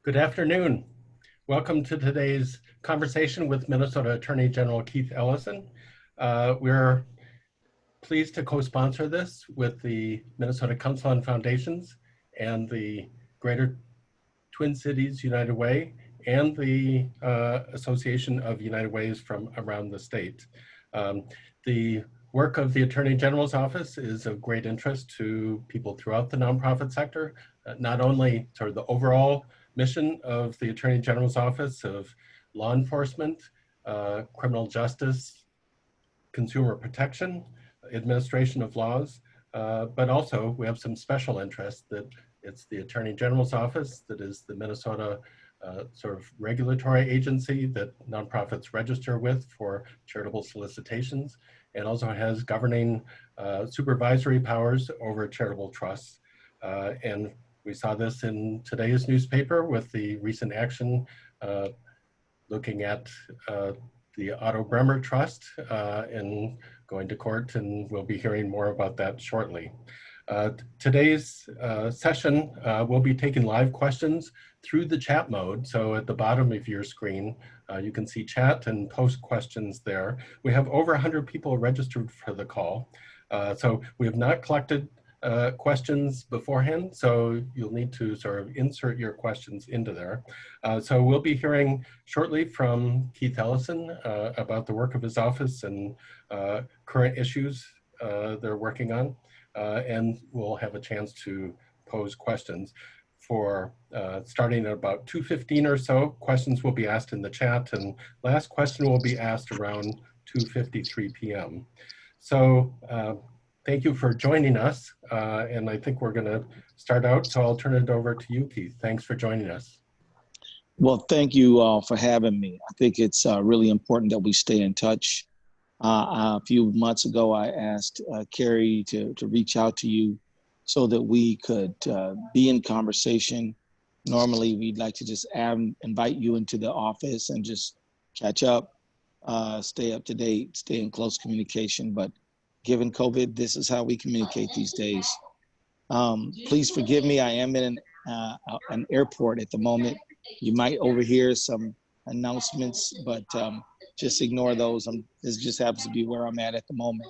Good afternoon. Welcome to today's conversation with Minnesota Attorney General Keith Ellison. We're pleased to co-sponsor this with the Minnesota Council on Foundations and the Greater Twin Cities United Way and the Association of United Ways from around the state. The work of the Attorney General's office is of great interest to people throughout the nonprofit sector, not only sort of the overall mission of the Attorney General's office of law enforcement, criminal justice, consumer protection, administration of laws, but also we have some special interests that it's the Attorney General's office that is the Minnesota sort of regulatory agency that nonprofits register with for charitable solicitations, and also has governing supervisory powers over charitable trusts. And we saw this in today's newspaper with the recent action looking at the Otto Bremer Trust and going to court, and we'll be hearing more about that shortly. Today's session will be taking live questions through the chat mode. So at the bottom of your screen, you can see chat and post questions there. We have over 100 people registered for the call. So we have not collected questions beforehand, so you'll need to sort of insert your questions into there. So we'll be hearing shortly from Keith Ellison about the work of his office and current issues they're working on, and we'll have a chance to pose questions. For starting at about 2:15 or so, questions will be asked in the chat, and last question will be asked around 2:53 p.m. So thank you for joining us, and I think we're going to start out, so I'll turn it over to you, Keith. Thanks for joining us. Well, thank you all for having me. I think it's really important that we stay in touch. A few months ago, I asked Carrie to reach out to you so that we could be in conversation. Normally, we'd like to just invite you into the office and just catch up, stay up to date, stay in close communication, but given COVID, this is how we communicate these days. Please forgive me. I am in an airport at the moment. You might overhear some announcements, but just ignore those. This just happens to be where I'm at the moment.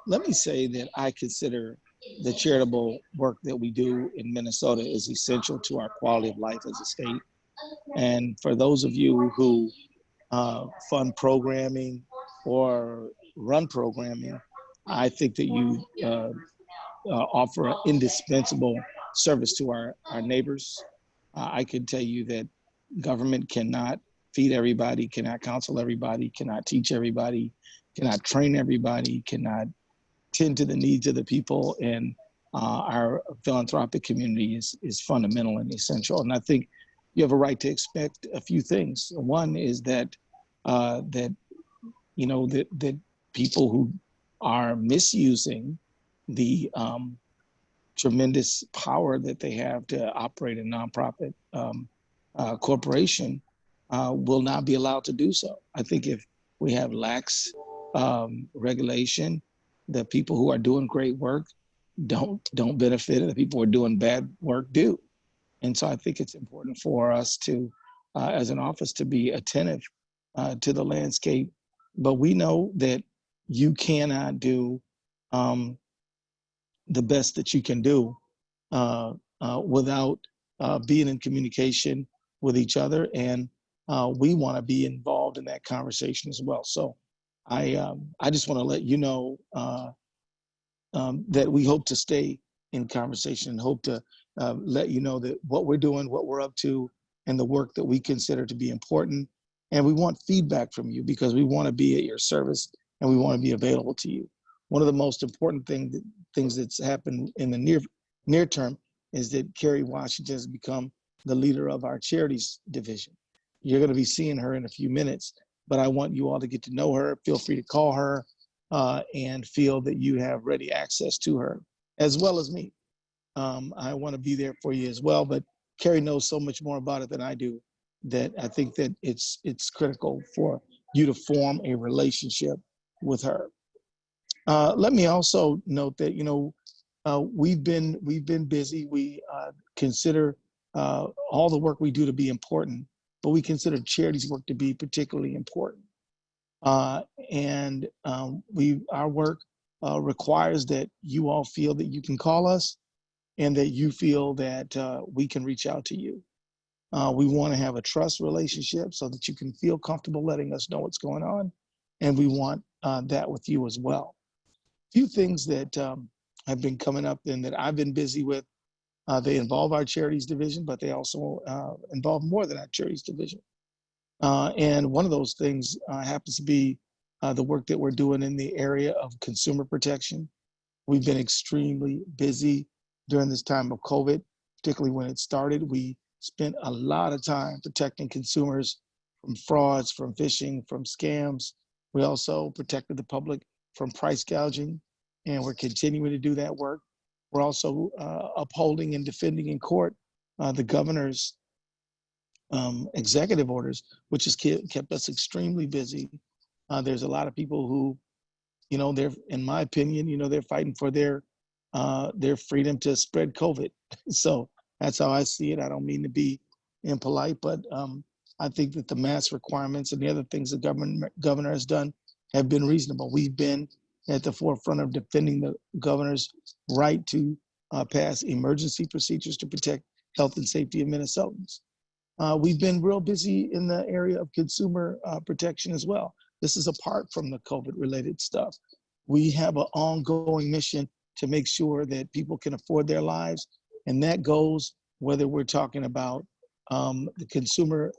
Let me say that I consider the charitable work that we do in Minnesota is essential to our quality of life as a state. And for those of you who fund programming or run programming, I think that you offer an indispensable service to our neighbors. I can tell you that government cannot feed everybody, cannot counsel everybody, cannot teach everybody, cannot train everybody, cannot tend to the needs of the people, and our philanthropic community is fundamental and essential. And I think you have a right to expect a few things. One is that that people who are misusing the tremendous power that they have to operate a nonprofit corporation will not be allowed to do so. I think if we have lax regulation, the people who are doing great work don't benefit, and the people who are doing bad work do. And so I think it's important for us to, as an office, to be attentive to the landscape. But we know that you cannot do the best that you can do without being in communication with each other. And we want to be involved in that conversation as well. So I just want to let you know that we hope to stay in conversation and hope to let you know that what we're doing, what we're up to, and the work that we consider to be important. And we want feedback from you because we want to be at your service and we want to be available to you. One of the most important things that's happened in the near term is that Carrie Washington has become the leader of our charities division. You're going to be seeing her in a few minutes, but I want you all to get to know her. Feel free to call her and feel that you have ready access to her, as well as me. I want to be there for you as well, but Carrie knows so much more about it than I do that I think that it's critical for you to form a relationship with her. Let me also note that we've been busy. We consider all the work we do to be important, but we consider charities work to be particularly important. Our work requires that you all feel that you can call us and that you feel that we can reach out to you. We want to have a trust relationship so that you can feel comfortable letting us know what's going on. And we want that with you as well. A few things that have been coming up and that I've been busy with, they involve our charities division, but they also involve more than our charities division. And one of those things happens to be the work that we're doing in the area of consumer protection. We've been extremely busy during this time of COVID, particularly when it started. We spent a lot of time protecting consumers from frauds, from phishing, from scams. We also protected the public from price gouging, and we're continuing to do that work. We're also upholding and defending in court the governor's executive orders, which has kept us extremely busy. There's a lot of people who, they're, in my opinion, they're fighting for their freedom to spread COVID. So that's how I see it. I don't mean to be impolite, but I think that the mask requirements and the other things the governor has done have been reasonable. We've been at the forefront of defending the governor's right to pass emergency procedures to protect health and safety of Minnesotans. We've been real busy in the area of consumer protection as well. This is apart from the COVID-related stuff. We have an ongoing mission to make sure that people can afford their lives, and that goes whether we're talking about the consumer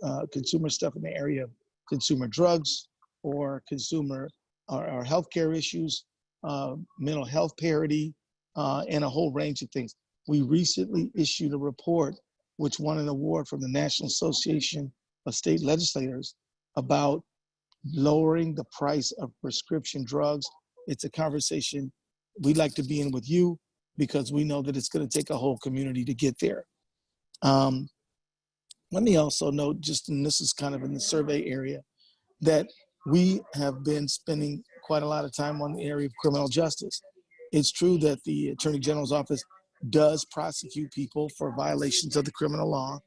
stuff in the area of consumer drugs or consumer or healthcare issues, mental health parity, and a whole range of things. We recently issued a report which won an award from the National Association of State Legislators about lowering the price of prescription drugs. It's a conversation we'd like to be in with you because we know that it's going to take a whole community to get there. Let me also note, and this is kind of in the survey area, that we have been spending quite a lot of time on the area of criminal justice. It's true that the Attorney General's office does prosecute people for violations of the criminal law.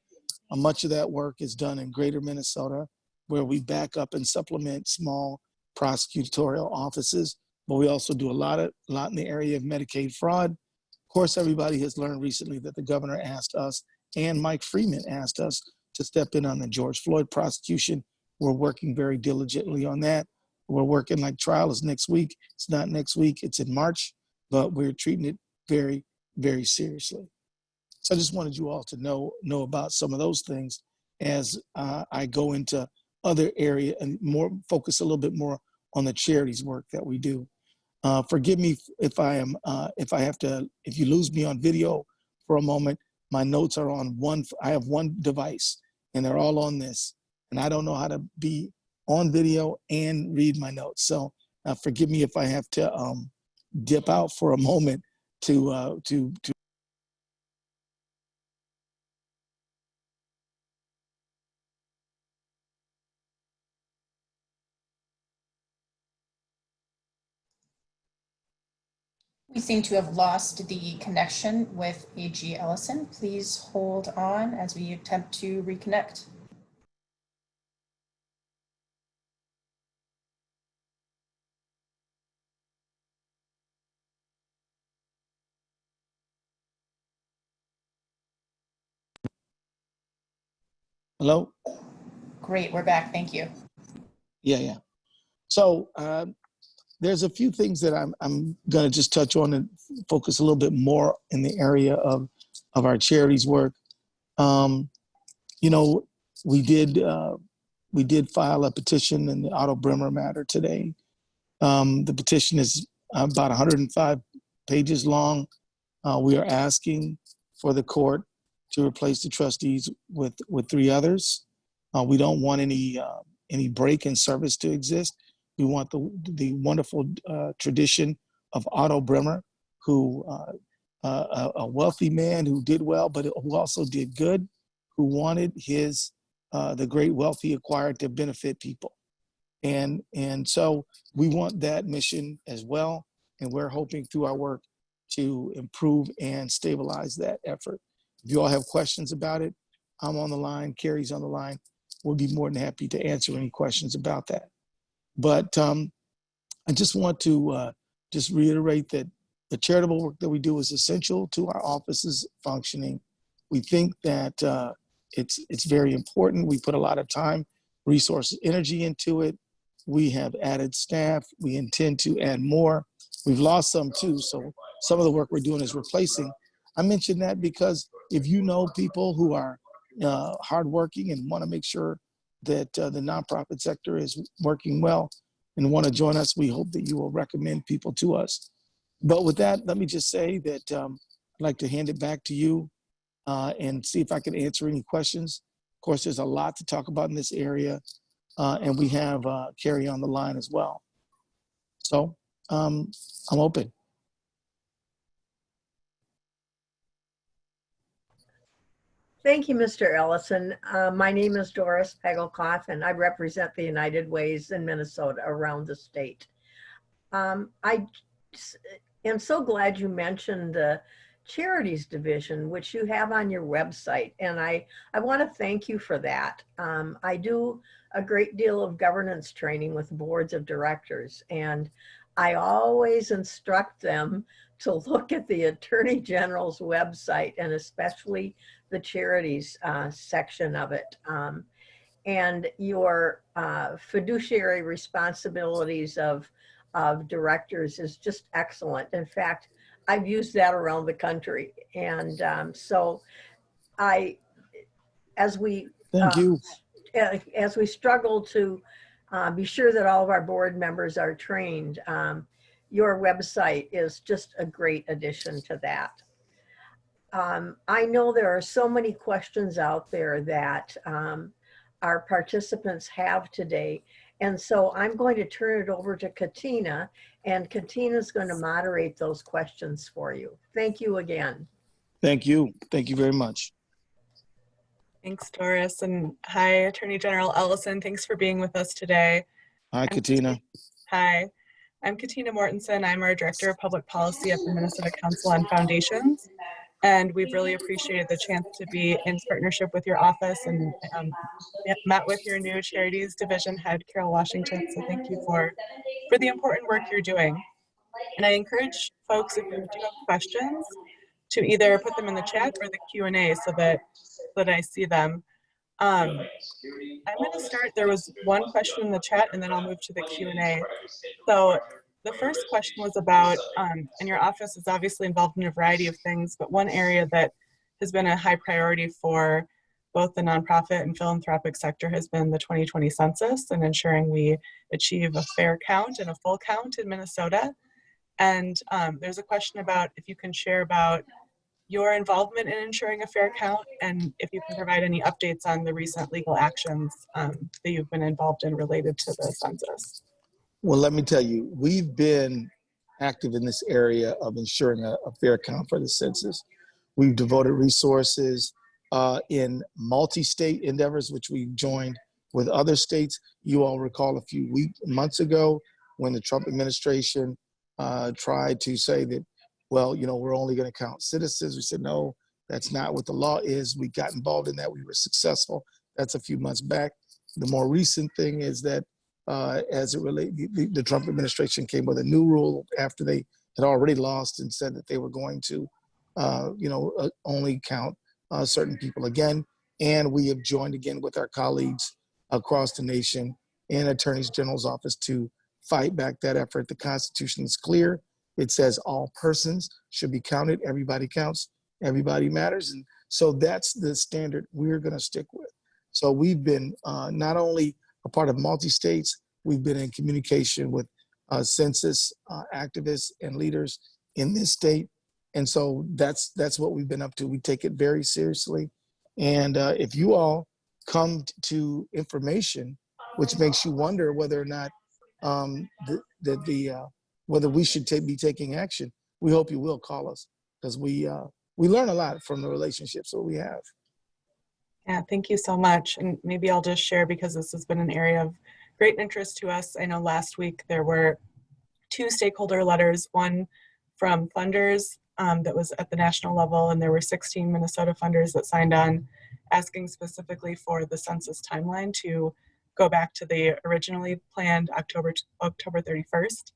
Much of that work is done in greater Minnesota, where we back up and supplement small prosecutorial offices, but we also do a lot in the area of Medicaid fraud. Of course, everybody has learned recently that the governor asked us, and Mike Freeman asked us, to step in on the George Floyd prosecution. We're working very diligently on that. We're working like trial is next week. It's not next week, it's in March, but we're treating it very, very seriously. So I just wanted you all to know about some of those things as I go into other area and focus a little bit more on the charities work that we do. Forgive me if you lose me on video for a moment. My notes are on I have one device and they're all on this. And I don't know how to be on video and read my notes. So forgive me if I have to dip out for a moment to We seem to have lost the connection with AG Ellison. Please hold on as we attempt to reconnect. Hello? Great, we're back, thank you. Yeah. So there's a few things that I'm gonna just touch on and focus a little bit more in the area of our charities work. We did file a petition in the Otto Bremer matter today. The petition is about 105 pages long. We are asking for the court to replace the trustees with 3 others. We don't want any break in service to exist. We want the wonderful tradition of Otto Bremer, who a wealthy man who did well, but who also did good, who wanted the great wealth he acquired to benefit people. And so we want that mission as well. And we're hoping through our work to improve and stabilize that effort. If you all have questions about it, I'm on the line, Carrie's on the line. We'll be more than happy to answer any questions about that. But I just want to just reiterate that the charitable work that we do is essential to our office's functioning. We think that it's very important. We put a lot of time, resources, energy into it. We have added staff. We intend to add more. We've lost some too, so some of the work we're doing is replacing. I mention that because if you know people who are hardworking and want to make sure that the nonprofit sector is working well and want to join us, we hope that you will recommend people to us. But with that, let me just say that I'd like to hand it back to you and see if I can answer any questions. Of course, there's a lot to talk about in this area, and we have Carrie on the line as well. So I'm open. Thank you, Mr. Ellison. My name is Doris Pegelkoff, and I represent the United Ways in Minnesota around the state. I am so glad you mentioned the charities division, which you have on your website, and I want to thank you for that. I do a great deal of governance training with boards of directors, and I always instruct them to look at the Attorney General's website, and especially the charities section of it. And your fiduciary responsibilities of directors is just excellent. In fact, I've used that around the country. And so as we Thank you. As we struggle to be sure that all of our board members are trained, your website is just a great addition to that. I know there are so many questions out there that our participants have today. And so I'm going to turn it over to Katina, and Katina is going to moderate those questions for you. Thank you again. Thank you. Thank you very much. Thanks, Doris. And hi, Attorney General Ellison. Thanks for being with us today. Hi, Katina. Hi, I'm Katina Mortensen. I'm our Director of Public Policy at the Minnesota Council on Foundations. And we've really appreciated the chance to be in partnership with your office and met with your new Charities Division Head, Carol Washington. So thank you for the important work you're doing. And I encourage folks, if you do have questions, to either put them in the chat or the Q&A so that I see them. I'm going to start. There was one question in the chat, and then I'll move to the Q&A. So the first question was about, and your office is obviously involved in a variety of things, but one area that has been a high priority for both the nonprofit and philanthropic sector has been the 2020 census and ensuring we achieve a fair count and a full count in Minnesota. And there's a question about if you can share about your involvement in ensuring a fair count, and if you can provide any updates on the recent legal actions that you've been involved in related to the census. Well, let me tell you, we've been active in this area of ensuring a fair count for the census. We've devoted resources in multi-state endeavors, which we've joined with other states. You all recall a few months ago when the Trump administration tried to say that, well, you know, we're only going to count citizens. We said, no, that's not what the law is. We got involved in that. We were successful. That's a few months back. The more recent thing is that as it relates, the Trump administration came with a new rule after they had already lost and said that they were going to, only count certain people again. And we have joined again with our colleagues across the nation and Attorney General's office to fight back that effort. The Constitution is clear. It says all persons should be counted. Everybody counts. Everybody matters. And so that's the standard we're going to stick with. So we've been not only a part of multi-states, we've been in communication with census activists and leaders in this state. And so that's what we've been up to. We take it very seriously. And if you all come to information, which makes you wonder whether or not whether we should be taking action, we hope you will call us, because we learn a lot from the relationships that we have. Yeah, thank you so much. And maybe I'll just share, because this has been an area of great interest to us. I know last week there were 2 stakeholder letters, one from funders that was at the national level, and there were 16 Minnesota funders that signed on, asking specifically for the census timeline to go back to the originally planned October 31st.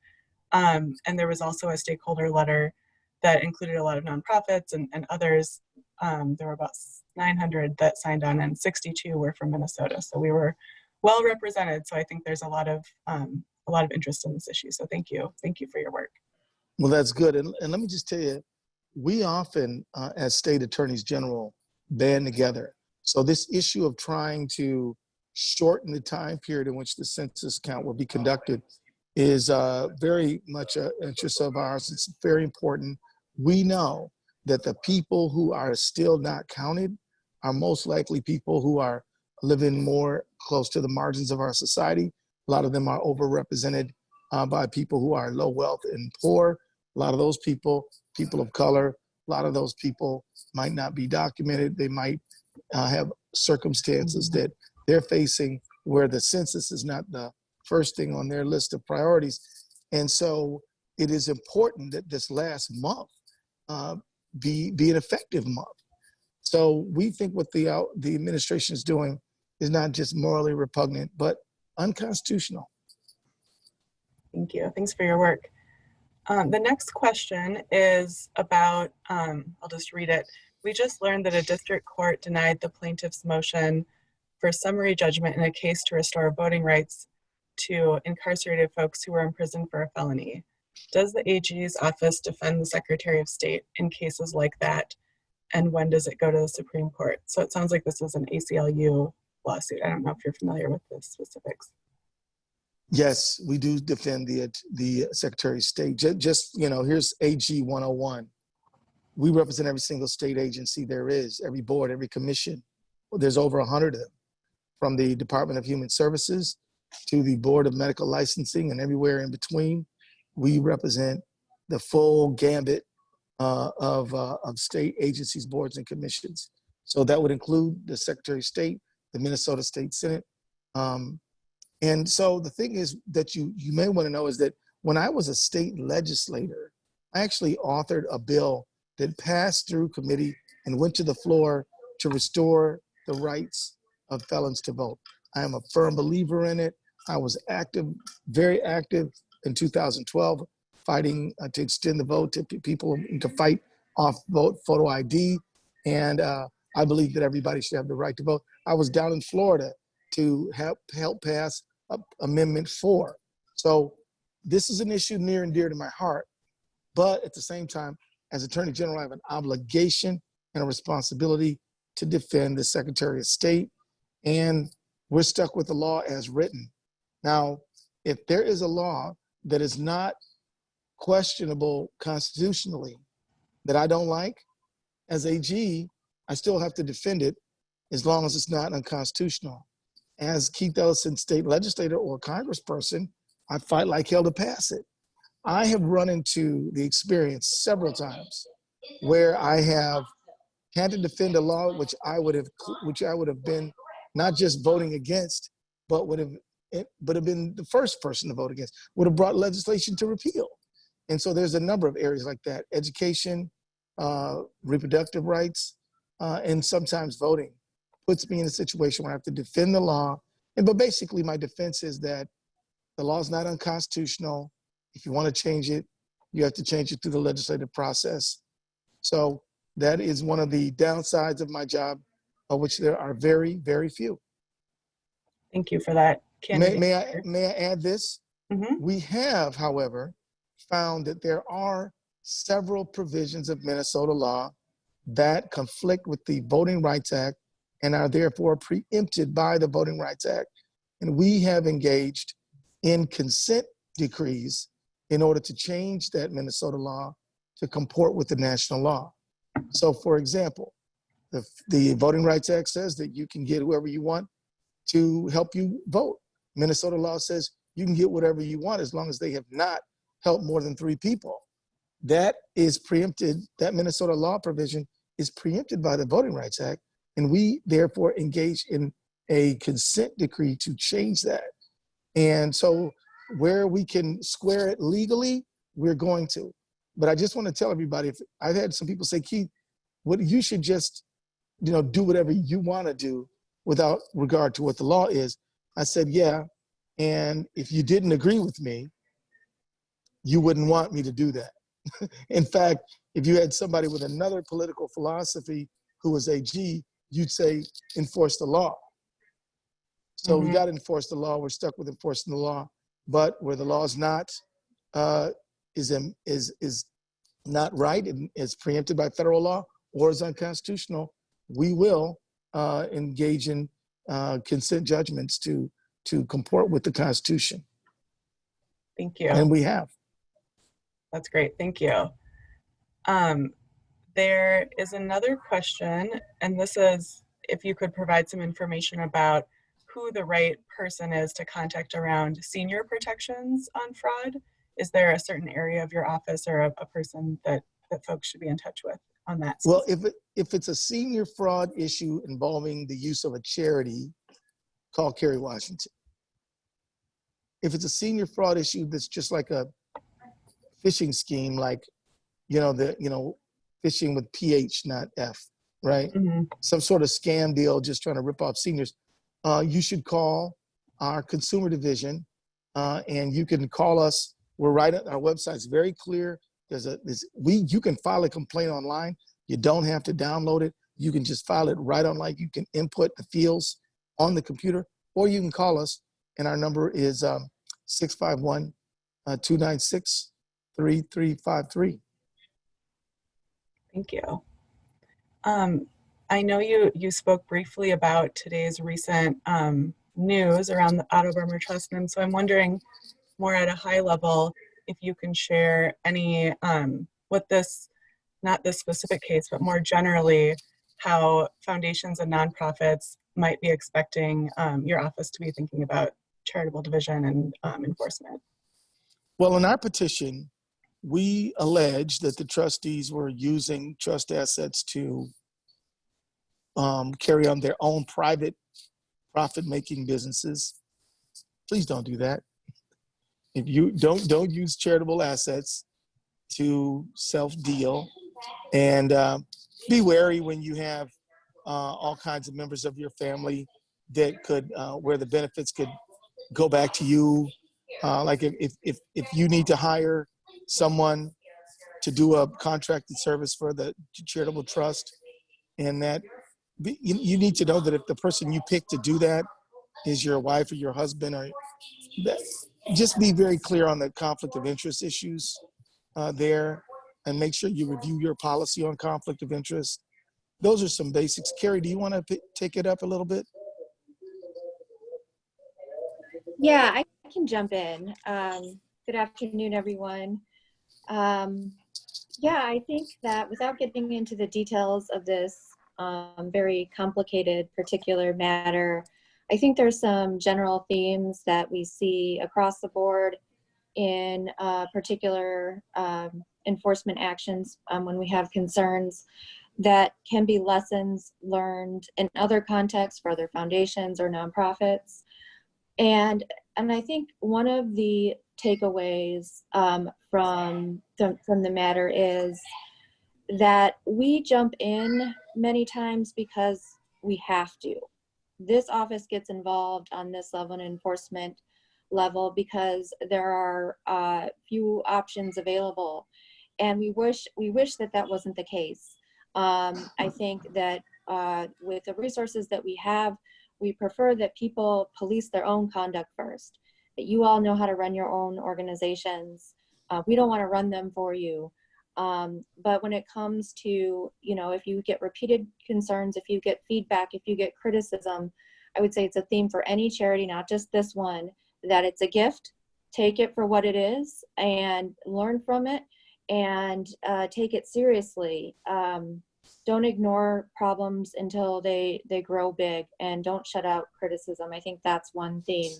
And there was also a stakeholder letter that included a lot of nonprofits and others. There were about 900 that signed on, and 62 were from Minnesota. So we were well represented. So I think there's a lot of interest in this issue. So thank you for your work. Well, that's good. And let me just tell you, we often, as state attorneys general, band together. So this issue of trying to shorten the time period in which the census count will be conducted is very much an interest of ours. It's very important. We know that the people who are still not counted are most likely people who are living more close to the margins of our society. A lot of them are overrepresented by people who are low wealth and poor. A lot of those people of color, a lot of those people might not be documented. They might have circumstances that they're facing where the census is not the first thing on their list of priorities. And so it is important that this last month be an effective month. So we think what the administration is doing is not just morally repugnant, but unconstitutional. Thank you. Thanks for your work. The next question is about, I'll just read it. We just learned that a district court denied the plaintiff's motion for summary judgment in a case to restore voting rights to incarcerated folks who were imprisoned for a felony. Does the AG's office defend the Secretary of State in cases like that? And when does it go to the Supreme Court? So it sounds like this is an ACLU lawsuit. I don't know if you're familiar with the specifics. Yes, we do defend the Secretary of State. Just here's AG 101. We represent every single state agency there is, every board, every commission. Well, there's over 100 of them, from the Department of Human Services to the Board of Medical Licensing and everywhere in between. We represent the full gambit of state agencies, boards, and commissions. So that would include the Secretary of State, the Minnesota State Senate. And so the thing is that you may want to know is that when I was a state legislator, I actually authored a bill that passed through committee and went to the floor to restore the rights of felons to vote. I am a firm believer in it. I was active, very active in 2012, fighting to extend the vote to people to fight off vote photo ID. And I believe that everybody should have the right to vote. I was down in Florida to help pass Amendment 4. So this is an issue near and dear to my heart. But at the same time, as Attorney General, I have an obligation and a responsibility to defend the Secretary of State. And we're stuck with the law as written. Now, if there is a law that is not questionable constitutionally that I don't like, as AG, I still have to defend it as long as it's not unconstitutional. As Keith Ellison, state legislator or congressperson, I fight like hell to pass it. I have run into the experience several times where I have had to defend a law which I would have been not just voting against, but would have been the first person to vote against, would have brought legislation to repeal. And so there's a number of areas like that: education, reproductive rights, and sometimes voting puts me in a situation where I have to defend the law. But basically my defense is that the law is not unconstitutional. If you want to change it, you have to change it through the legislative process. So that is one of the downsides of my job, of which there are very, very few. Thank you for that. May I add this? Mm-hmm. We have, however, found that there are several provisions of Minnesota law that conflict with the Voting Rights Act and are therefore preempted by the Voting Rights Act. And we have engaged in consent decrees in order to change that Minnesota law to comport with the national law. So for example, the Voting Rights Act says that you can get whoever you want to help you vote. Minnesota law says you can get whatever you want as long as they have not helped more than 3 people. That is preempted, that Minnesota law provision is preempted by the Voting Rights Act, and we therefore engage in a consent decree to change that. And so where we can square it legally, we're going to. But I just want to tell everybody, if I've had some people say, Keith, what you should just, do whatever you want to do without regard to what the law is. I said, yeah. And if you didn't agree with me, you wouldn't want me to do that. In fact, if you had somebody with another political philosophy who was AG, you'd say, enforce the law. So we got to enforce the law. We're stuck with enforcing the law. But where the law is not, is not right and is preempted by federal law or is unconstitutional, we will engage in consent judgments to comport with the Constitution. Thank you. And we have. That's great. Thank you. There is another question, and this is if you could provide some information about who the right person is to contact around senior protections on fraud. Is there a certain area of your office or a person that folks should be in touch with on that? Well, if it's a senior fraud issue involving the use of a charity, call Kerry Washington. If it's a senior fraud issue that's just like a phishing scheme, like phishing with PH, not F, right? Some sort of scam deal, just trying to rip off seniors. You should call our consumer division, and you can call us. We're right at our website's very clear. You can file a complaint online. You don't have to download it. You can just file it right online. You can input the fields on the computer, or you can call us, and our number is 651-296-3353. Thank you. I know you spoke briefly about today's recent news around the Otto Bremer Trust, and so I'm wondering more at a high level if you can share any, what this, not this specific case, but more generally, how foundations and nonprofits might be expecting your office to be thinking about charitable division and enforcement. Well, in our petition, we allege that the trustees were using trust assets to carry on their own private profit-making businesses. Please don't do that. If you don't use charitable assets to self-deal, and be wary when you have all kinds of members of your family that could, where the benefits could go back to you. Like if you need to hire someone to do a contracted service for the charitable trust, and that you need to know that if the person you pick to do that is your wife or your husband, or that, just be very clear on the conflict of interest issues there, and make sure you review your policy on conflict of interest. Those are some basics. Carrie, do you want to take it up a little bit? Yeah, I can jump in. Good afternoon, everyone. Yeah, I think that without getting into the details of this very complicated particular matter, I think there's some general themes that we see across the board in particular enforcement actions when we have concerns that can be lessons learned in other contexts for other foundations or nonprofits. And I think one of the takeaways from the matter is that we jump in many times because we have to. This office gets involved on this level, an enforcement level, because there are few options available, and we wish that wasn't the case. I think that with the resources that we have, we prefer that people police their own conduct first, that you all know how to run your own organizations. We don't want to run them for you. But when it comes to, if you get repeated concerns, if you get feedback, if you get criticism, I would say it's a theme for any charity, not just this one, that it's a gift. Take it for what it is and learn from it, and take it seriously. Don't ignore problems until they grow big, and don't shut out criticism. I think that's one theme.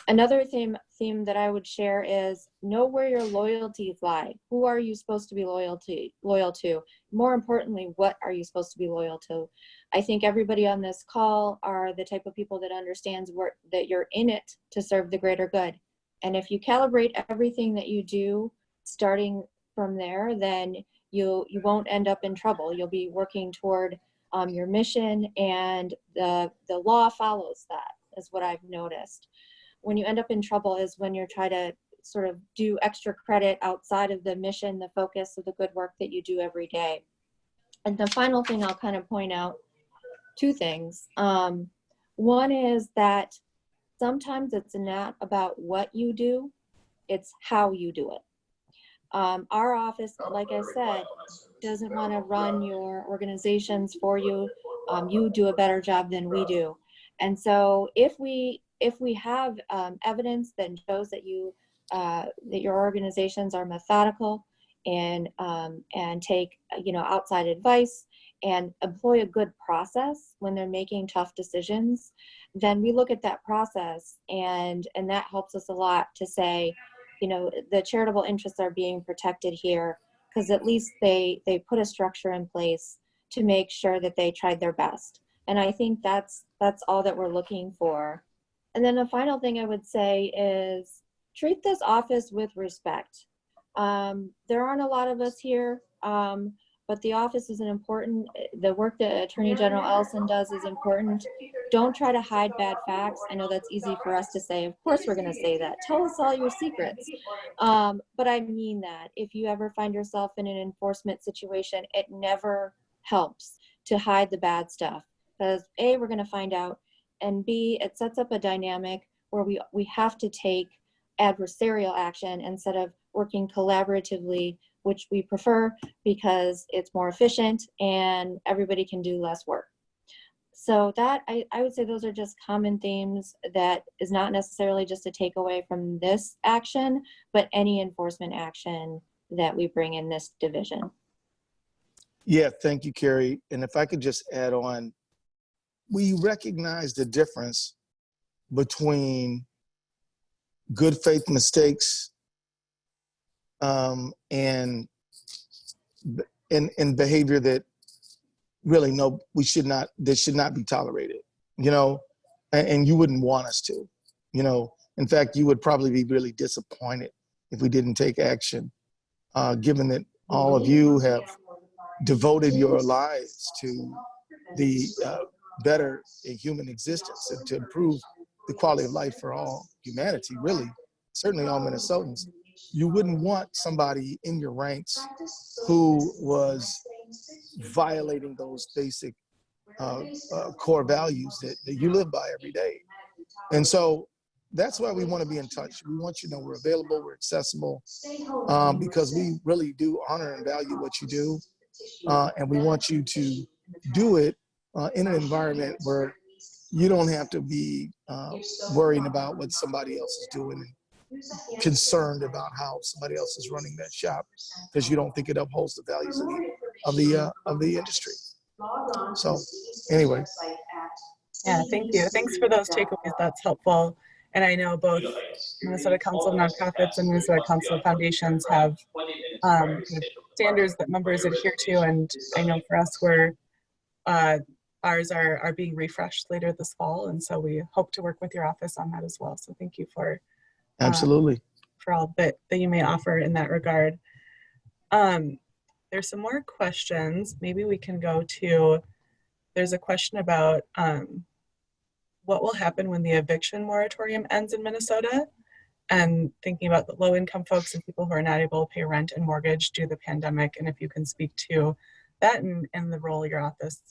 Another theme that I would share is know where your loyalties lie. Who are you supposed to be loyal to? More importantly, what are you supposed to be loyal to? I think everybody on this call are the type of people that understands that you're in it to serve the greater good. And if you calibrate everything that you do, starting from there, then you won't end up in trouble. You'll be working toward your mission, and the law follows that, is what I've noticed. When you end up in trouble is when you're trying to sort of do extra credit outside of the mission, the focus of the good work that you do every day. And the final thing I'll kind of point out, two things. One is that sometimes it's not about what you do, it's how you do it. Our office, like I said, doesn't want to run your organizations for you. You do a better job than we do. And so if we have evidence that shows that that your organizations are methodical and take outside advice and employ a good process when they're making tough decisions, then we look at that process, and that helps us a lot to say, the charitable interests are being protected here because at least they put a structure in place to make sure that they tried their best. And I think that's all that we're looking for. And then the final thing I would say is treat this office with respect. There aren't a lot of us here, but the office is the work that Attorney General Ellison does is important. Don't try to hide bad facts. I know that's easy for us to say. Of course we're gonna say that. Tell us all your secrets. But I mean that. If you ever find yourself in an enforcement situation, it never helps to hide the bad stuff. Because A, we're gonna find out, and B, it sets up a dynamic where we have to take adversarial action instead of working collaboratively, which we prefer because it's more efficient and everybody can do less work. So that, I would say those are just common themes that is not necessarily just a takeaway from this action, but any enforcement action that we bring in this division. Yeah, thank you, Carrie. And if I could just add on, we recognize the difference between good faith mistakes and behavior that really that should not be tolerated, and you wouldn't want us to, in fact, you would probably be really disappointed if we didn't take action, given that all of you have devoted your lives to the better human existence and to improve the quality of life for all humanity, really, certainly all Minnesotans. You wouldn't want somebody in your ranks who was violating those basic core values that you live by every day. And so that's why we want to be in touch. We want you to know we're available, we're accessible, because we really do honor and value what you do. And we want you to do it in an environment where you don't have to be worrying about what somebody else is doing and concerned about how somebody else is running that shop because you don't think it upholds the values of the industry. So anyway. Yeah, thank you. Thanks for those takeaways. That's helpful. And I know both Minnesota Council of Nonprofits and Minnesota Council of Foundations have kind of standards that members adhere to. And I know for us, ours are being refreshed later this fall. And so we hope to work with your office on that as well. So thank you for Absolutely. For all that you may offer in that regard. There's some more questions. Maybe we can go to, there's a question about what will happen when the eviction moratorium ends in Minnesota, and thinking about the low-income folks and people who are not able to pay rent and mortgage due to the pandemic, and if you can speak to that and the role your office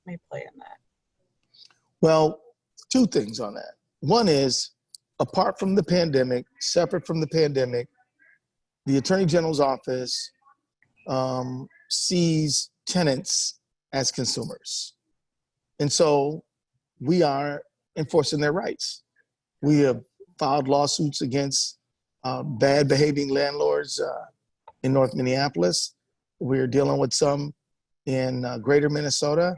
may play in that. Well, two things on that. One is, apart from the pandemic, separate from the pandemic, the Attorney General's office sees tenants as consumers. And so we are enforcing their rights. We have filed lawsuits against bad behaving landlords in North Minneapolis. We're dealing with some in greater Minnesota.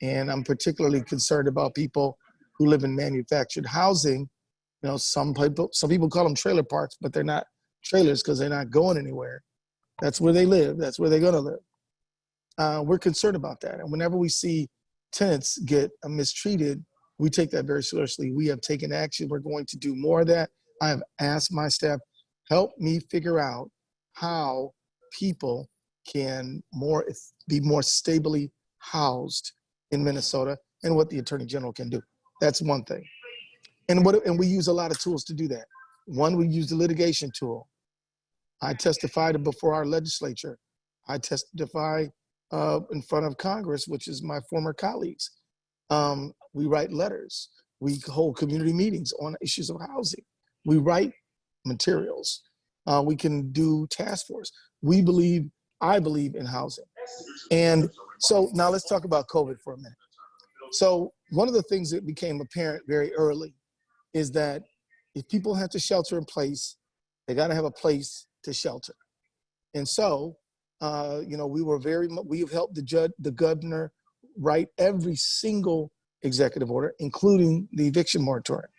And I'm particularly concerned about people who live in manufactured housing. Some people call them trailer parks, but they're not trailers because they're not going anywhere. That's where they live. That's where they're going to live. We're concerned about that. And whenever we see tenants get mistreated, we take that very seriously. We have taken action. We're going to do more of that. I have asked my staff, help me figure out how people can be more stably housed in Minnesota, and what the Attorney General can do. That's one thing. And we use a lot of tools to do that. One, we use the litigation tool. I testified before our legislature. I testify in front of Congress, which is my former colleagues. We write letters. We hold community meetings on issues of housing. We write materials. We can do task force. I believe in housing. And so now let's talk about COVID for a minute. So one of the things that became apparent very early is that if people have to shelter in place, they got to have a place to shelter. And so, we have helped the governor write every single executive order, including the eviction moratorium.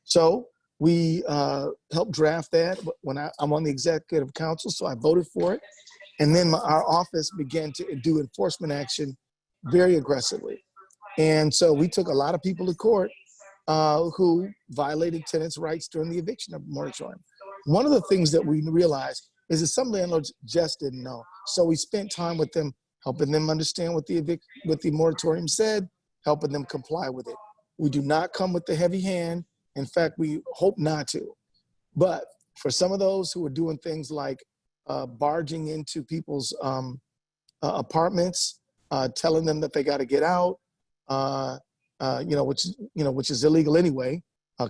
So we helped draft that when I'm on the executive council, so I voted for it. And then our office began to do enforcement action very aggressively. And so we took a lot of people to court who violated tenants' rights during the eviction moratorium. One of the things that we realized is that some landlords just didn't know. So we spent time with them, helping them understand what the moratorium said, helping them comply with it. We do not come with the heavy hand. In fact, we hope not to. But for some of those who are doing things like barging into people's apartments, telling them that they got to get out, which is illegal anyway,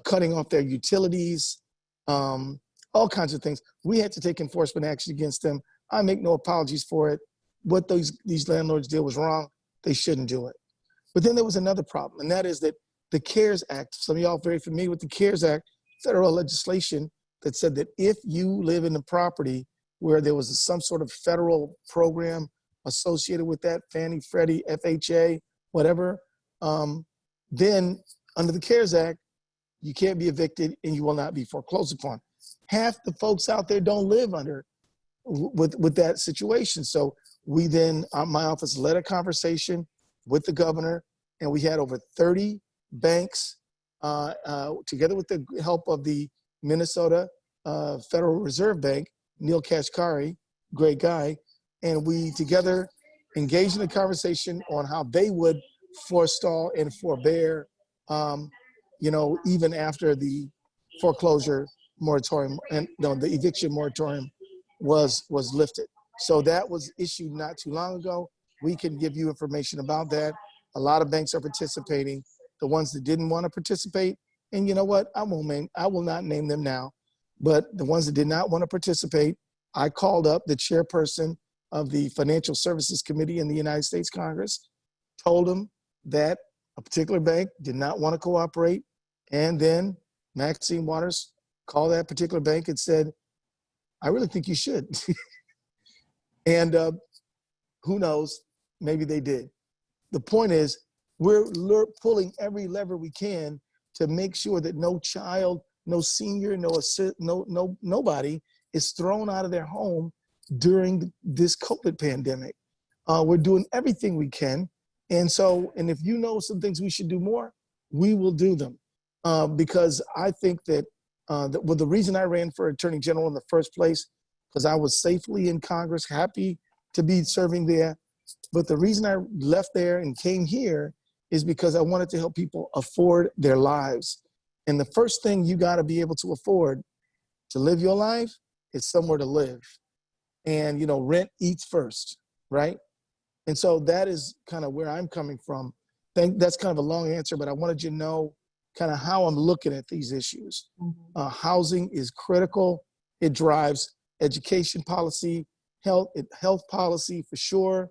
cutting off their utilities, all kinds of things. We had to take enforcement action against them. I make no apologies for it. What these landlords did was wrong. They shouldn't do it. But then there was another problem, and that is that the CARES Act, some of y'all are very familiar with the CARES Act, federal legislation that said that if you live in a property where there was some sort of federal program associated with that, Fannie, Freddie, FHA, whatever, then under the CARES Act, you can't be evicted and you will not be foreclosed upon. Half the folks out there don't live with that situation. So we then, my office led a conversation with the governor, and we had over 30 banks, together with the help of the Minnesota Federal Reserve Bank, Neil Kashkari, great guy, and we together engaged in a conversation on how they would forestall and forbear, even after the foreclosure moratorium and the eviction moratorium was lifted. So that was issued not too long ago. We can give you information about that. A lot of banks are participating. The ones that didn't want to participate, and you know what? I will not name them now, but the ones that did not want to participate, I called up the chairperson of the Financial Services Committee in the United States Congress, told them that a particular bank did not want to cooperate, and then Maxine Waters called that particular bank and said, I really think you should. And who knows, maybe they did. The point is, we're pulling every lever we can to make sure that no child, no senior, nobody is thrown out of their home during this COVID pandemic. We're doing everything we can. And if you know some things we should do more, we will do them. Because I think that, the reason I ran for Attorney General in the first place, because I was safely in Congress, happy to be serving there. But the reason I left there and came here is because I wanted to help people afford their lives. And the first thing you got to be able to afford to live your life is somewhere to live. And, rent eats first, right? And so that is kind of where I'm coming from. That's kind of a long answer, but I wanted you to know kind of how I'm looking at these issues. Mm-hmm. Housing is critical. It drives education policy, health policy for sure,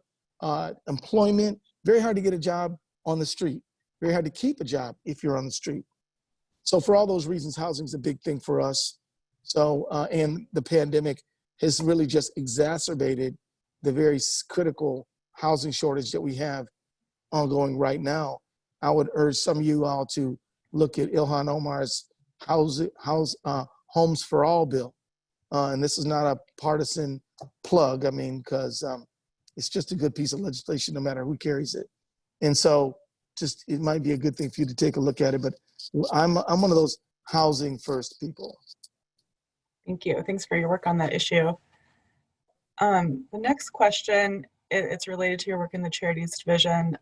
employment. Very hard to get a job on the street. Very hard to keep a job if you're on the street. So for all those reasons, housing is a big thing for us. So, and the pandemic has really just exacerbated the very critical housing shortage that we have ongoing right now. I would urge some of you all to look at Ilhan Omar's Homes for All bill. And this is not a partisan plug, because it's just a good piece of legislation no matter who carries it. And so it might be a good thing for you to take a look at it, but I'm one of those housing first people. Thank you. Thanks for your work on that issue. The next question, it's related to your work in the charities division.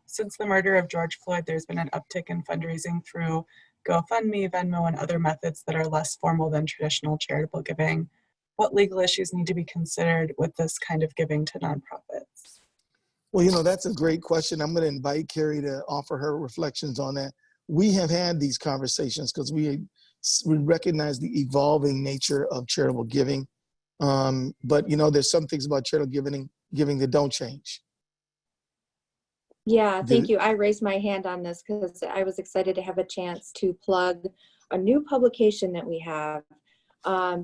Since the murder of George Floyd, there's been an uptick in fundraising through GoFundMe, Venmo, and other methods that are less formal than traditional charitable giving. What legal issues need to be considered with this kind of giving to nonprofits? Well, that's a great question. I'm going to invite Carrie to offer her reflections on that. We have had these conversations because we recognize the evolving nature of charitable giving. But there's some things about charitable giving that don't change. Yeah, thank you. I raised my hand on this because I was excited to have a chance to plug a new publication that we have,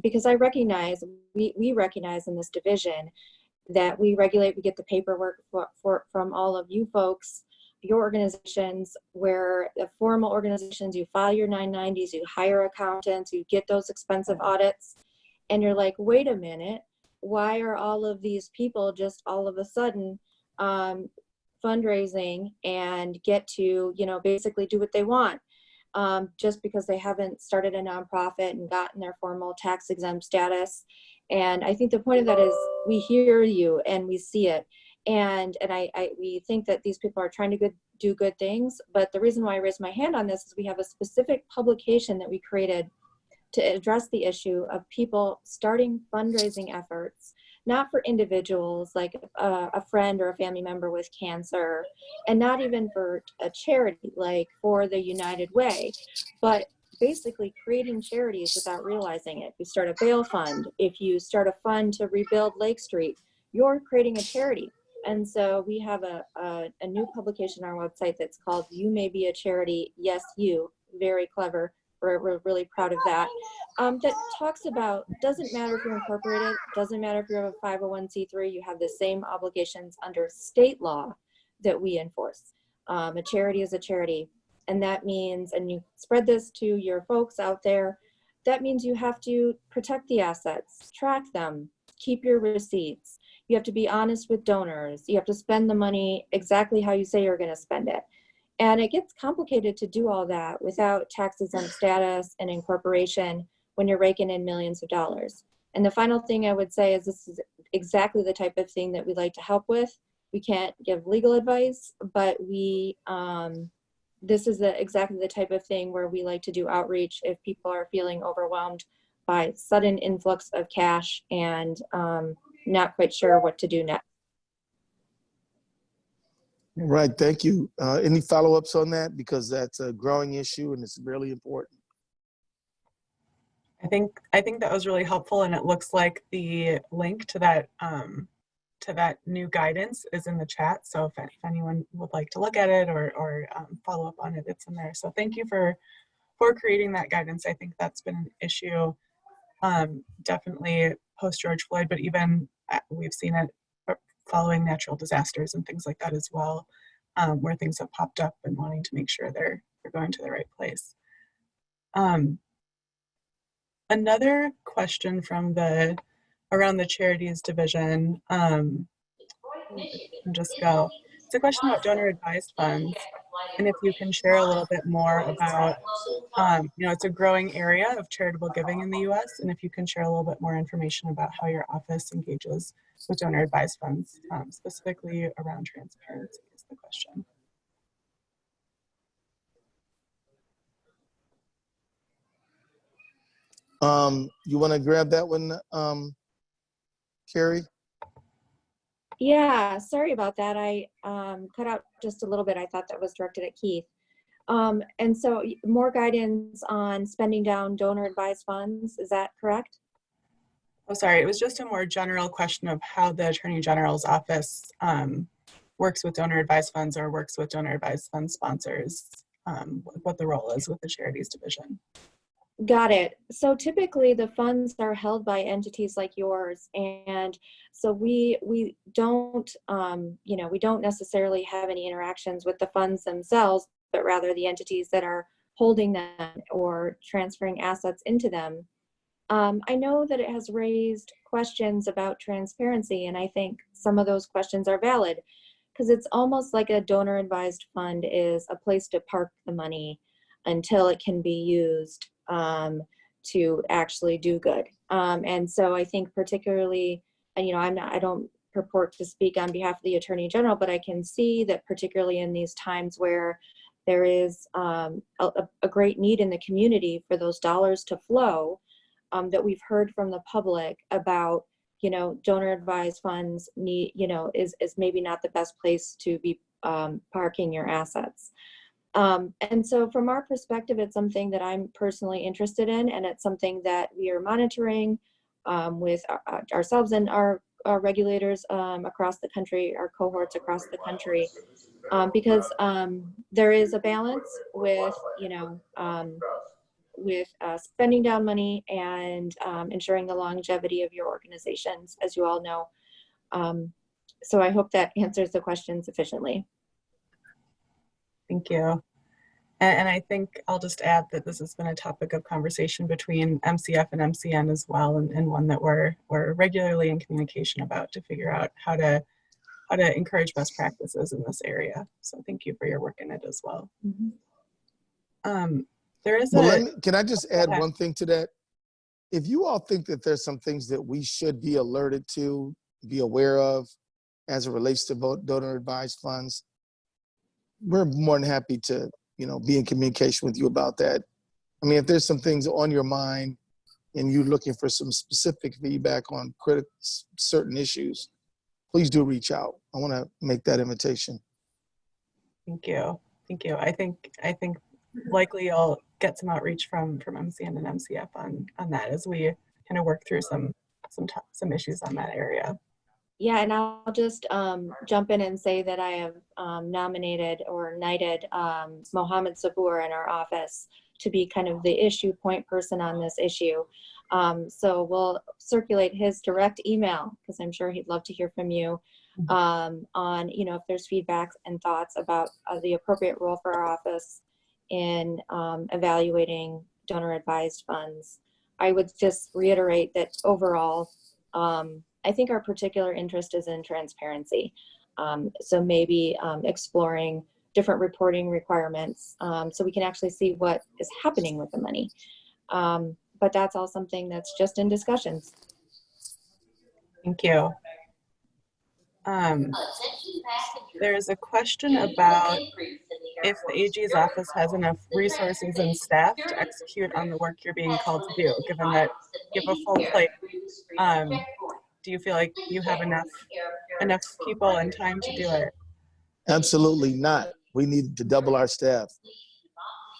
because I recognize, we recognize in this division that we get the paperwork from all of you folks, your organizations, where the formal organizations, you file your 990s, you hire accountants, you get those expensive audits, and you're like, wait a minute, why are all of these people just all of a sudden fundraising and get to, basically do what they want, just because they haven't started a nonprofit and gotten their formal tax exempt status. And I think the point of that is we hear you and we see it. And we think that these people are trying to do good things. But the reason why I raised my hand on this is we have a specific publication that we created to address the issue of people starting fundraising efforts, not for individuals like a friend or a family member with cancer, and not even for a charity like for the United Way, but basically creating charities without realizing it. If you start a bail fund, if you start a fund to rebuild Lake Street, you're creating a charity. And so we have a new publication on our website that's called You May Be a Charity, Yes You, very clever. We're really proud of that. That talks about, doesn't matter if you're incorporated, doesn't matter if you're a 501c3, you have the same obligations under state law that we enforce. A charity is a charity. And that means, and you spread this to your folks out there, that means you have to protect the assets, track them, keep your receipts. You have to be honest with donors. You have to spend the money exactly how you say you're going to spend it. And it gets complicated to do all that without tax exempt status and incorporation when you're raking in millions of dollars. And the final thing I would say is this is exactly the type of thing that we like to help with. We can't give legal advice, but this is exactly the type of thing where we like to do outreach if people are feeling overwhelmed by sudden influx of cash and not quite sure what to do next. Right, thank you. Any follow-ups on that? Because that's a growing issue and it's really important. I think that was really helpful, and it looks like the link to that new guidance is in the chat. So if anyone would like to look at it or follow up on it, it's in there. So thank you for creating that guidance. I think that's been an issue, definitely post George Floyd, but even we've seen it following natural disasters and things like that as well, where things have popped up and wanting to make sure they're going to the right place. Another question from around the charities division, just go. It's a question about donor advised funds, and if you can share a little bit more about, it's a growing area of charitable giving in the U.S., and if you can share a little bit more information about how your office engages with donor advised funds, specifically around transparency is the question. You want to grab that one, Carrie? Yeah, sorry about that. I cut out just a little bit. I thought that was directed at Keith. And so more guidance on spending down donor advised funds, is that correct? Oh, sorry, it was just a more general question of how the Attorney General's office works with donor advised funds or works with donor advised fund sponsors, what the role is with the charities division. Got it. So typically the funds are held by entities like yours. And so we don't, we don't necessarily have any interactions with the funds themselves, but rather the entities that are holding them or transferring assets into them. I know that it has raised questions about transparency, and I think some of those questions are valid because it's almost like a donor advised fund is a place to park the money until it can be used to actually do good. And so I think particularly I don't purport to speak on behalf of the Attorney General, but I can see that particularly in these times where there is a great need in the community for those dollars to flow, that we've heard from the public about, donor advised funds is maybe not the best place to be parking your assets. And so from our perspective, it's something that I'm personally interested in, and it's something that we are monitoring with ourselves and our regulators across the country, our cohorts across the country, because there is a balance with, spending down money and ensuring the longevity of your organizations, as you all know. So I hope that answers the question sufficiently. Thank you. And I think I'll just add that this has been a topic of conversation between MCF and MCN as well, and one that we're regularly in communication about to figure out how to encourage best practices in this area. So thank you for your work in it as well. Mm-hmm. There is can I just add one thing to that? If you all think that there's some things that we should be alerted to, be aware of as it relates to donor advised funds, we're more than happy to, be in communication with you about that. I mean, if there's some things on your mind and you're looking for some specific feedback on certain issues, please do reach out. I want to make that invitation. Thank you. I think likely you'll get some outreach from MCN and MCF on that as we kind of work through some issues on that area. Yeah, and I'll just jump in and say that I have nominated or knighted Mohammed Sabur in our office to be kind of the issue point person on this issue. So we'll circulate his direct email, because I'm sure he'd love to hear from you on, if there's feedback and thoughts about the appropriate role for our office in evaluating donor advised funds. I would just reiterate that overall, I think our particular interest is in transparency. So maybe exploring different reporting requirements so we can actually see what is happening with the money. But that's all something that's just in discussions. Thank you. There's a question about if the AG's office has enough resources and staff to execute on the work you're being called to do, given that you have a full plate. Do you feel like you have enough people and time to do it? Absolutely not. We need to double our staff.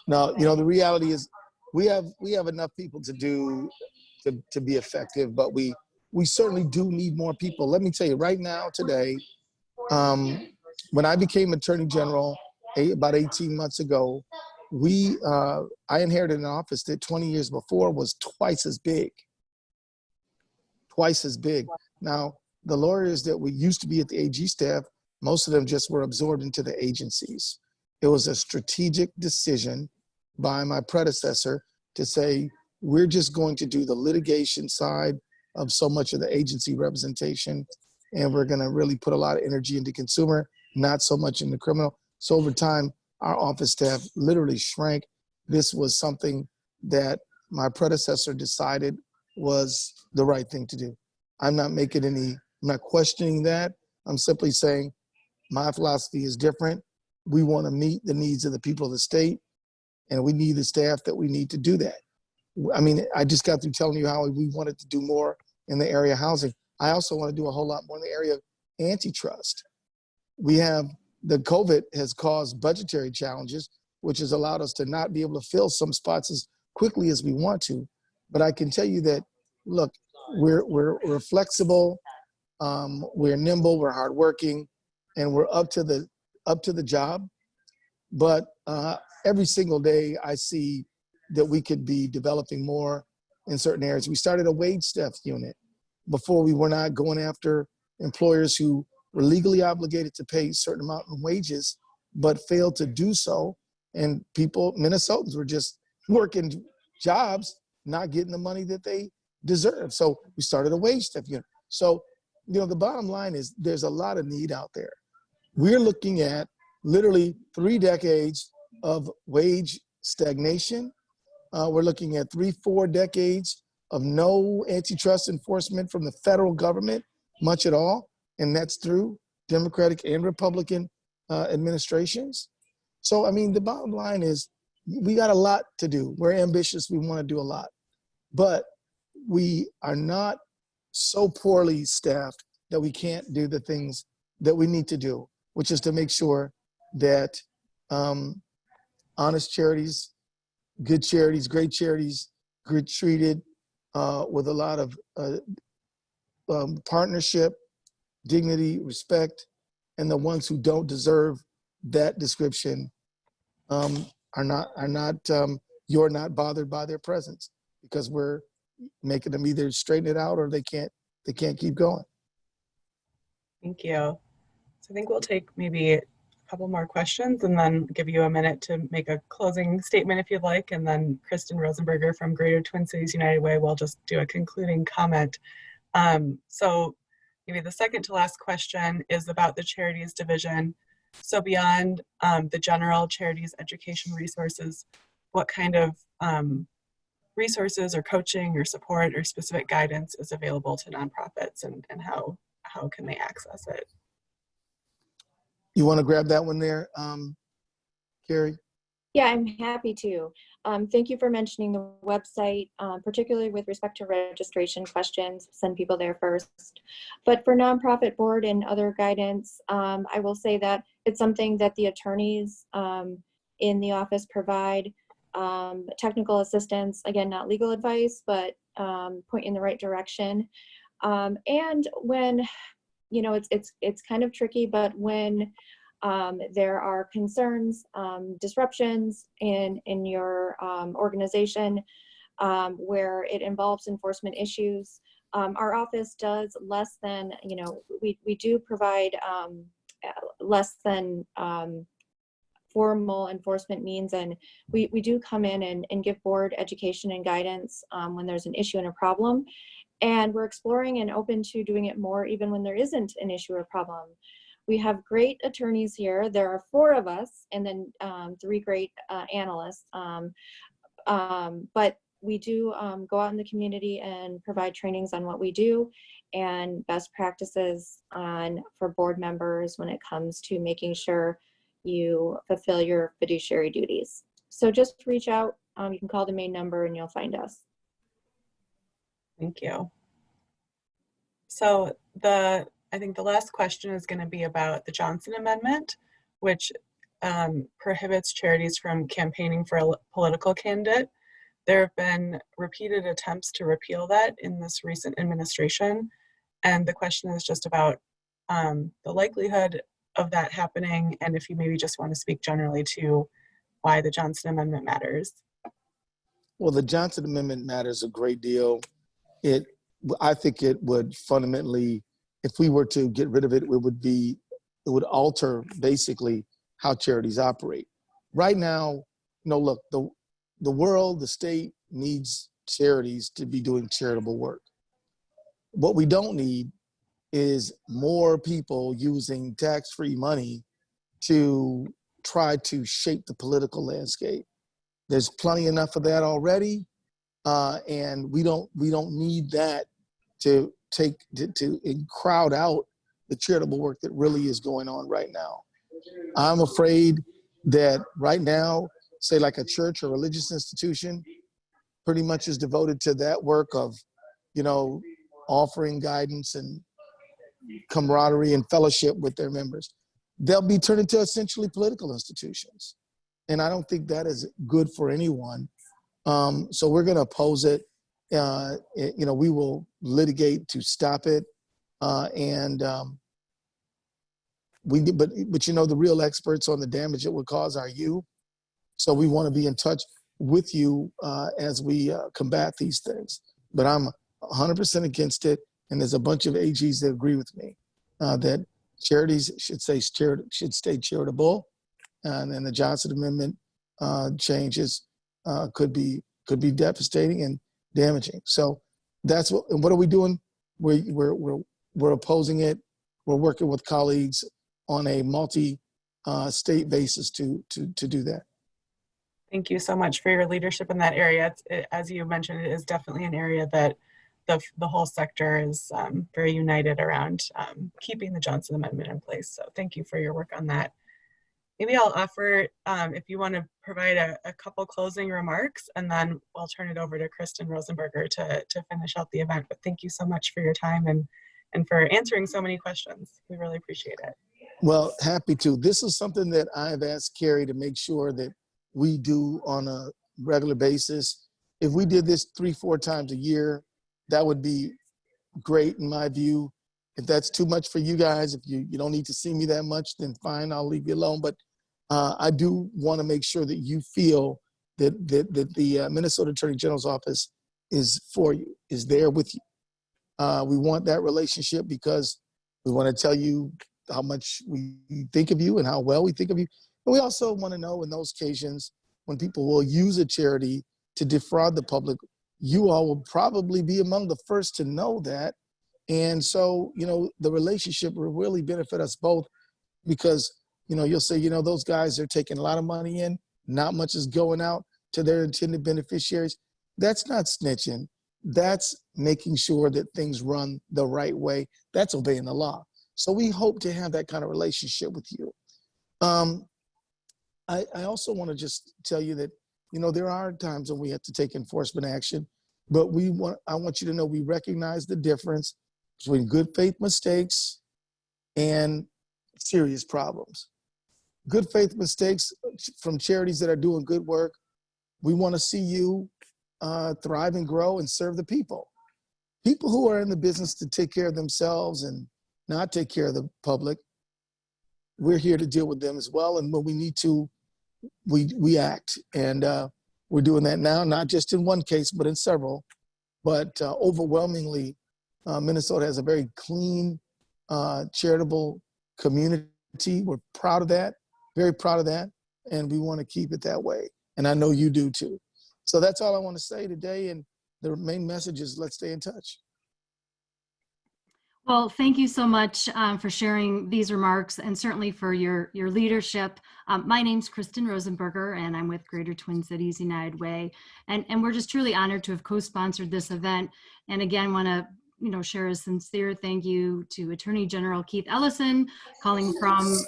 Now, the reality is we have enough people to be effective, but we certainly do need more people. Let me tell you right now, today, when I became Attorney General about 18 months ago, I inherited an office that 20 years before was twice as big. Now, the lawyers that we used to be at the AG staff, most of them just were absorbed into the agencies. It was a strategic decision by my predecessor to say, we're just going to do the litigation side of so much of the agency representation, and we're going to really put a lot of energy into consumer, not so much in the criminal. So over time, our office staff literally shrank. This was something that my predecessor decided was the right thing to do. I'm not questioning that. I'm simply saying my philosophy is different. We want to meet the needs of the people of the state, and we need the staff that we need to do that. I mean, I just got through telling you how we wanted to do more in the area of housing. I also want to do a whole lot more in the area of antitrust. The COVID has caused budgetary challenges, which has allowed us to not be able to fill some spots as quickly as we want to. But I can tell you that, look, we're flexible, we're nimble, we're hardworking, and we're up to the job. But every single day, I see that we could be developing more in certain areas. We started a wage theft unit. Before, we were not going after employers who were legally obligated to pay a certain amount in wages, but failed to do so. And Minnesotans were just working jobs, not getting the money that they deserve. So we started a wage theft unit. So, the bottom line is there's a lot of need out there. We're looking at literally 3 decades of wage stagnation. We're looking at 3-4 decades of no antitrust enforcement from the federal government much at all, and that's through Democratic and Republican administrations. So, I mean, the bottom line is we got a lot to do. We're ambitious. We want to do a lot, but we are not so poorly staffed that we can't do the things that we need to do, which is to make sure that honest charities, good charities, great charities, get treated with a lot of partnership, dignity, respect, and the ones who don't deserve that description you're not bothered by their presence, because we're making them either straighten it out or they can't keep going. Thank you. So I think we'll take maybe a couple more questions and then give you a minute to make a closing statement if you'd like. And then Kristen Rosenberger from Greater Twin Cities United Way will just do a concluding comment. So maybe the second to last question is about the charities division. So beyond the general charities education resources, what kind of resources or coaching or support or specific guidance is available to nonprofits, and how can they access it? You want to grab that one there, Carrie? Yeah, I'm happy to. Thank you for mentioning the website, particularly with respect to registration questions. Send people there first. But for nonprofit board and other guidance, I will say that it's something that the attorneys in the office provide. Technical assistance, again, not legal advice, but point in the right direction. And when, you know, it's kind of tricky, but when there are concerns, disruptions in your organization where it involves enforcement issues, our office does less than, you know, we do provide less than formal enforcement means, and we do come in and give board education and guidance when there's an issue and a problem. And we're exploring and open to doing it more even when there isn't an issue or problem. We have great attorneys here. There are 4 of us, and then 3 great analysts. But we do go out in the community and provide trainings on what we do and best practices for board members when it comes to making sure you fulfill your fiduciary duties. So just reach out. You can call the main number and you'll find us. Thank you. So I think the last question is going to be about the Johnson Amendment, which prohibits charities from campaigning for a political candidate. There have been repeated attempts to repeal that in this recent administration. And the question is just about the likelihood of that happening, and if you maybe just want to speak generally to why the Johnson Amendment matters. Well, the Johnson Amendment matters a great deal. I think it would fundamentally, if we were to get rid of it, it would alter basically how charities operate. Right now, you know, look, the world, the state needs charities to be doing charitable work. What we don't need is more people using tax-free money to try to shape the political landscape. There's plenty enough of that already, and we don't need that to crowd out the charitable work that really is going on right now. I'm afraid that right now, say like a church or religious institution, pretty much is devoted to that work of, you know, offering guidance and camaraderie and fellowship with their members. They'll be turned into essentially political institutions. And I don't think that is good for anyone. So we're going to oppose it. You know, we will litigate to stop it. But you know, the real experts on the damage it would cause are you. So we want to be in touch with you as we combat these things. But I'm 100% against it. And there's a bunch of AGs that agree with me that charities should stay charitable, and then the Johnson Amendment changes could be devastating and damaging. So that's what are we doing? We're opposing it. We're working with colleagues on a multi-state basis to do that. Thank you so much for your leadership in that area. As you mentioned, it is definitely an area that the whole sector is very united around keeping the Johnson Amendment in place. So thank you for your work on that. Maybe I'll offer, if you want to provide a couple closing remarks, and then I'll turn it over to Kristen Rosenberger to finish out the event. But thank you so much for your time and for answering so many questions. We really appreciate it. Well, happy to. This is something that I've asked Carrie to make sure that we do on a regular basis. If we did this 3-4 times a year, that would be great in my view. If that's too much for you guys, if you don't need to see me that much, then fine, I'll leave you alone. But I do want to make sure that you feel that the Minnesota Attorney General's office is for you, is there with you. We want that relationship because we want to tell you how much we think of you and how well we think of you. And we also want to know in those occasions when people will use a charity to defraud the public, you all will probably be among the first to know that. And so, the relationship will really benefit us both because, you'll say, those guys are taking a lot of money in, not much is going out to their intended beneficiaries. That's not snitching. That's making sure that things run the right way. That's obeying the law. So we hope to have that kind of relationship with you. I also want to just tell you that, there are times when we have to take enforcement action, but I want you to know we recognize the difference between good faith mistakes and serious problems. Good faith mistakes from charities that are doing good work. We want to see you thrive and grow and serve the people. People who are in the business to take care of themselves and not take care of the public, we're here to deal with them as well. And when we need to, we act. And we're doing that now, not just in one case, but in several. But overwhelmingly, Minnesota has a very clean, charitable community. We're proud of that, very proud of that. And we want to keep it that way. And I know you do too. So that's all I want to say today. And the main message is let's stay in touch. Well, thank you so much for sharing these remarks and certainly for your leadership. My name's Kristen Rosenberger and I'm with Greater Twin Cities United Way. And we're just truly honored to have co-sponsored this event. And again, want to share a sincere thank you to Attorney General Keith Ellison, calling from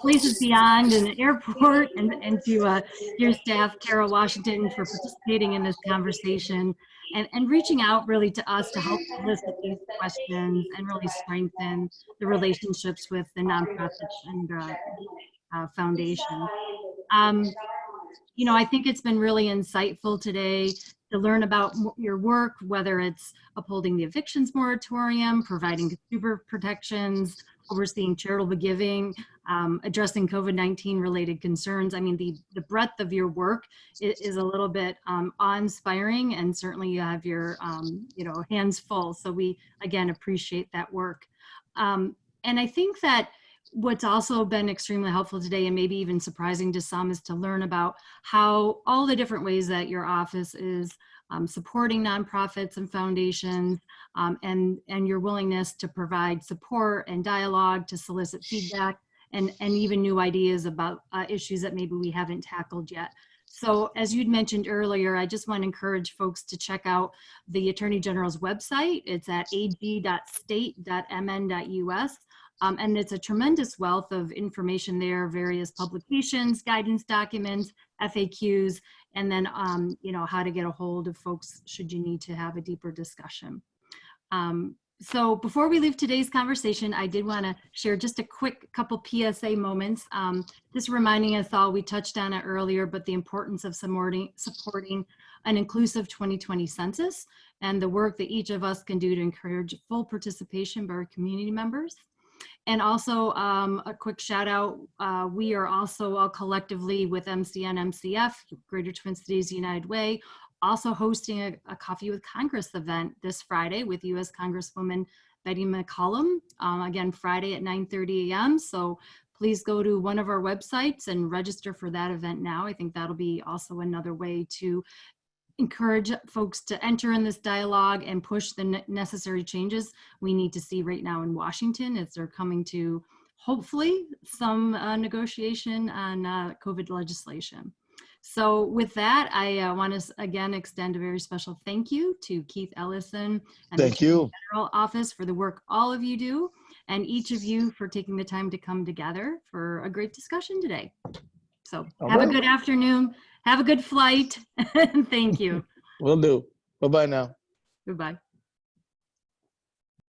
places beyond an airport, and to your staff, Carol Washington, for participating in this conversation and reaching out really to us to help elicit these questions and really strengthen the relationships with the nonprofits and foundation. I think it's been really insightful today to learn about your work, whether it's upholding the evictions moratorium, providing consumer protections, overseeing charitable giving, addressing COVID-19 related concerns. I mean, the breadth of your work is a little bit awe-inspiring, and certainly you have your hands full. So we, again, appreciate that work. And I think that what's also been extremely helpful today, and maybe even surprising to some, is to learn about how all the different ways that your office is supporting nonprofits and foundations, and your willingness to provide support and dialogue, to solicit feedback, and even new ideas about issues that maybe we haven't tackled yet. So as you'd mentioned earlier, I just want to encourage folks to check out the Attorney General's website. It's at ag.state.mn.us. And it's a tremendous wealth of information there, various publications, guidance documents, FAQs, and then, how to get a hold of folks should you need to have a deeper discussion. So before we leave today's conversation, I did want to share just a quick couple PSA moments, just reminding us all, we touched on it earlier, but the importance of supporting an inclusive 2020 census and the work that each of us can do to encourage full participation by our community members. And also a quick shout out, we are also all collectively with MCN MCF, Greater Twin Cities United Way, also hosting a Coffee with Congress event this Friday with U.S. Congresswoman Betty McCollum, again, Friday at 9:30 a.m. So please go to one of our websites and register for that event now. I think that'll be also another way to encourage folks to enter in this dialogue and push the necessary changes we need to see right now in Washington as they're coming to, hopefully, some negotiation on COVID legislation. So with that, I want to again extend a very special thank you to Keith Ellison and Thank the you. General Office for the work all of you do, and each of you for taking the time to come together for a great discussion today. So All have a right. good afternoon. Have a good flight. Thank you. Will do. Bye-bye now. Goodbye.